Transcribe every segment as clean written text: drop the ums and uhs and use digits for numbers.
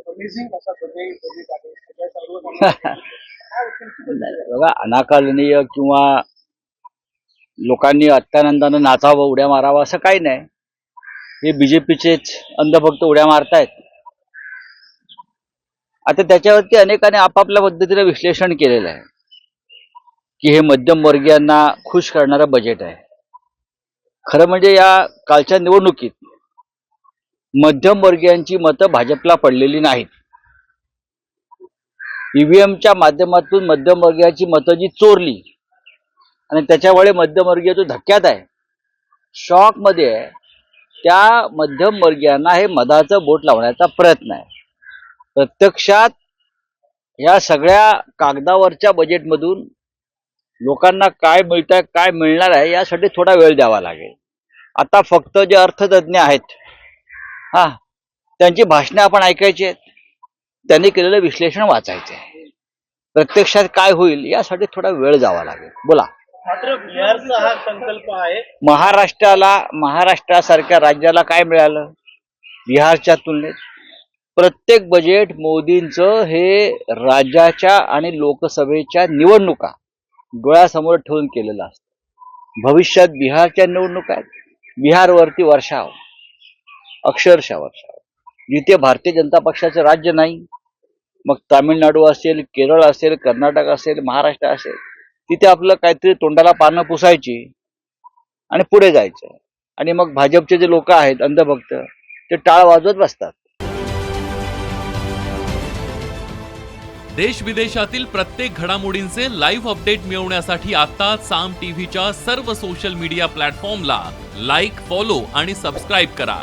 Amazing असा budget आहे सगळ्या सर्व बघा, अनाकलनीय किंवा लोकांनी अत्यानंदानं नाचावं, उड्या मारावं असं काही नाही. हे बीजेपीचेच अंधभक्त उड्या मारतायत. आता त्याच्यावरती अनेकांनी आपापल्या पद्धतीने विश्लेषण केलेलं आहे की हे मध्यमवर्गीयांना खुश करणारं बजेट आहे. खरं म्हणजे या कालच्या निवडणुकीत मध्यमवर्गीयांची मतं भाजपला पडलेली नाहीत. ईव्हीएमच्या माध्यमातून मध्यमवर्गीयाची मतं जी चोरली आणि त्याच्यामुळे मध्यमवर्गीय जो धक्क्यात आहे, शॉक मध्ये आहे, त्या मध्यमवर्गीयांना हे मधाचं बोट लावण्याचा प्रयत्न आहे. प्रत्यक्षात या सगळ्या कागदावरच्या बजेटमधून लोकांना काय मिळतंय, काय मिळणार आहे यासाठी थोडा वेळ द्यावा लागेल. आता फक्त जे अर्थतज्ञ आहेत त्यांची भाषणं आपण ऐकायची आहेत, त्यांनी केलेलं विश्लेषण वाचायचं आहे. प्रत्यक्षात काय होईल यासाठी थोडा वेळ जावा लागेल. बोला. मात्र बिहारचा हा संकल्प आहे. महाराष्ट्रासारख्या राज्याला काय मिळालं बिहारच्या तुलनेत? प्रत्येक बजेट मोदींचं हे राज्याच्या आणि लोकसभेच्या निवडणुका डोळ्यासमोर ठेवून केलेलं असतं. भविष्यात बिहारच्या निवडणुका आहेत. बिहारवरती वर्षाव, अक्षरशः वर्षाव. जिथे भारतीय जनता पक्षाचं राज्य नाही, मग तामिळनाडू असेल, केरळ असेल, कर्नाटक असेल, महाराष्ट्र असेल, तिथे आपलं काहीतरी तोंडाला पानं पुसायची आणि पुढे जायचं. आणि मग भाजपचे जे लोक आहेत अंधभक्त, ते टाळ वाजवत बसतात. देश विदेशातील प्रत्येक घडामोडींचे लाईव्ह अपडेट मिळवण्यासाठी आता साम टीव्हीच्या सर्व सोशल मीडिया प्लॅटफॉर्मला लाईक, फॉलो आणि सबस्क्राईब करा.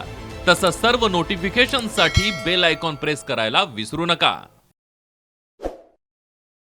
तसंच सर्व नोटिफिकेशनसाठी बेल आयकॉन प्रेस करायला विसरू नका.